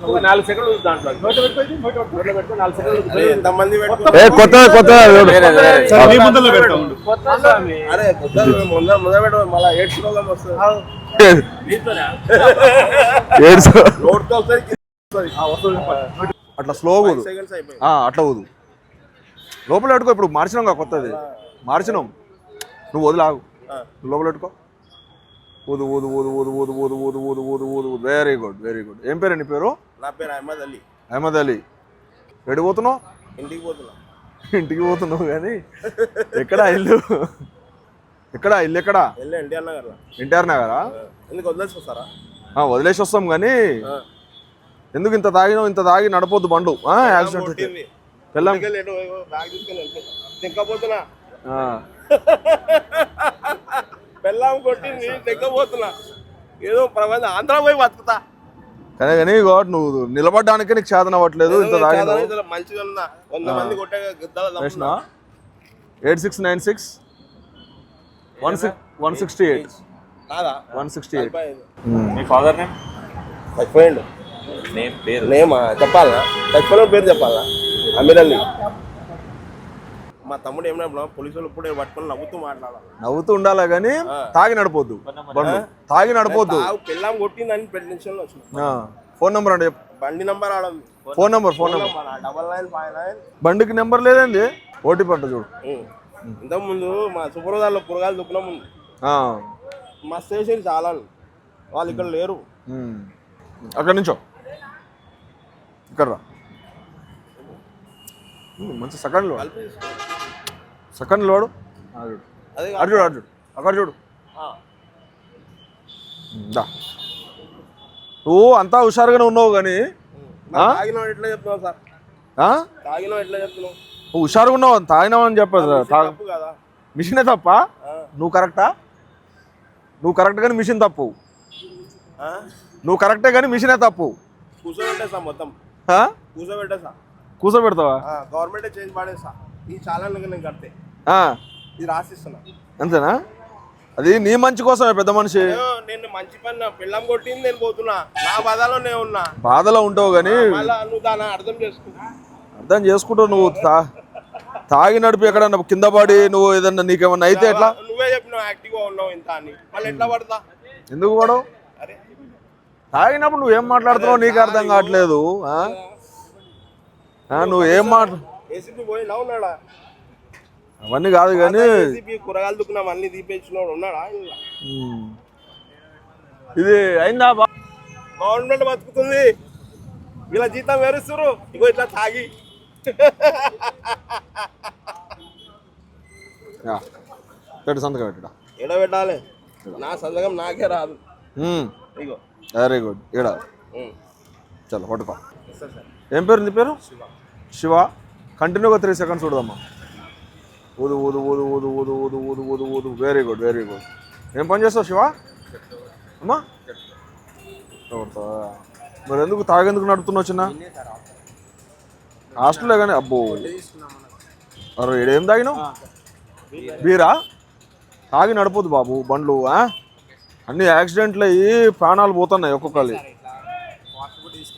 4 సెకండ్లు దాంట్లో పెట్టుకో 4 సెకండ్లు ఎంతమంది కొత్త అరే ముందు పెట్ట మళ్ళీ 8 కిలోగ్రామ్ వస్తుంది అట్లా స్లో ఊదు అట్లా ఊదు లోపల పెట్టుకో ఇప్పుడు మార్చినాం కదా కొత్తది మార్చినాం నువ్వు వదిలాగు లోపల పెట్టుకో ఊదు ఊదు ఊదు ఊదు ఊదు ఊదు ఊదు ఊదు ఊదు ఊదు ఊదు వెరీ గుడ్ వెరీ గుడ్ ఏం పేరు నీ పేరు నా పేరు అహ్మద్ అలీ అహ్మద్ అలీ ఎక్కడికి పోతున్నావు ఇంటికి పోతున్నావు కానీ ఎక్కడా ఇల్లు ఎక్కడా ఎన్టీఆర్ నగరా ఎందుకు వదిలేసి వస్తారా వదిలేసి వస్తాం కానీ ఎందుకు ఇంత తాగి నడపొద్దు బండ్లు యాక్సిడెంట్ తెక్కపోతున్నా పెళ్ళాం కొట్టింది తెక్కపోతున్నా ఏదో ప్రపంచం ఆంధ్ర పోయి బతుకుతా కానీ నువ్వు నిలబడ్డానికి నీకు చేతన అవ్వట్లేదు ఇంత మంచిగా ఉన్నా 100 మంది కొట్టే 8696 168 కాదా 168 మీ ఫాదర్ నేమ్ చచ్చిపోయిండు నేమా చెప్పాలా చచ్చిపోయిన పేరు చెప్పాలా అమీర్ అలీ మా తమ్ముడు ఏమన్నా పోలీసులు ఇప్పుడే పట్టుకొని నవ్వుతూ ఉండాలా కానీ తాగి నడపొద్దు తాగి నడపొద్దు పెళ్ళాం కొట్టిందని టెన్షన్ లో వచ్చిన ఫోన్ నెంబర్ అంటే బండి నెంబర్ ఆడదు ఫోన్ నెంబర్ 9959 బండికి నెంబర్ లేదండి ఓటీపీ అంట చూడు ఇంతకుముందు మా సుప్రదాల్లో పురగాలు దుఃఖన ముందు మా స్టేషన్ చాలా వాళ్ళు ఇక్కడ లేరు అక్కడి నుంచో ఇక్కడ రా మంచి సెకండ్లు వాడు అర్జుడు అక్కడ చూడు నువ్వు అంతా హుషారుగానే ఉన్నావు కానీ ఎట్లా చెప్తున్నావు సార్ ఎట్లా చెప్తున్నావు నువ్వు హుషారుగా ఉన్నావు తాగినావు అని చెప్పదు కదా మిషనే తప్ప నువ్వు కరెక్టా కానీ మిషన్ తప్పు నువ్వు కరెక్టే కానీ మిషనే తప్పు కూర్చోబెట్టేసా మొత్తం కూర్చోబెడతావా గవర్నమెంట్ చేంజ్ పడేసా ఈ చాలా నేను కడితే ఇది రాసిస్తున్నా అంతేనా అది నీ మంచి కోసమే పెద్ద మనిషి నేను మంచి పని పెళ్ళం కొట్టింది నేను పోతున్నా నా బాధలో నేను ఉన్నా బాధలో ఉంటావు కానీ నువ్వు దాన్ని అర్థం చేసుకుంటావు నువ్వు తాగి నడిపి ఎక్కడన్నా కింద పడి నువ్వు ఏదన్నా నీకేమన్నా అయితే ఎట్లా నువ్వే చెప్పినావు యాక్టివ్గా ఉన్నావు ఇంత అని మళ్ళీ ఎట్లా పడతా ఎందుకు పడవు తాగినప్పుడు నువ్వేం మాట్లాడుతున్నావు నీకు అర్థం కావట్లేదు నువ్వు ఏం ఉన్నాడా అవన్నీ కాదు కానీ కూరగాయలు దుక్కున్నాం అన్ని తీపించినోడు ఉన్నాడా ఇది అయిందా గవర్నమెంట్ బతుకుతుంది ఇలా జీతం వేరుస్తారు ఇగో ఇట్లా తాగి సంతకం పెట్టడా ఎడ పెట్టాలి నా సంతకం నాకే రాదు ఇగో వెరీ గుడ్ ఇక్కడ చలో పట్టుకో ఏం పేరు నీ పేరు శివ కంటిన్యూగా 3 సెకండ్స్ చూడదమ్మా ఊదు ఊదు ఊదు ఊదు ఊదు ఊదు ఊదు ఊదు ఊదు వెరీ గుడ్ ఏం పని చేస్తావు శివ అమ్మా మరి ఎందుకు తాగేందుకు నడుపుతున్నావు చిన్న హాస్టల్లో కానీ అబ్బో అరే ఏం తాగినావు బీరా తాగి నడపొద్దు బాబు బండ్లు అన్ని యాక్సిడెంట్లు అయ్యి ప్రాణాలు పోతున్నాయి ఒక్కొక్కరి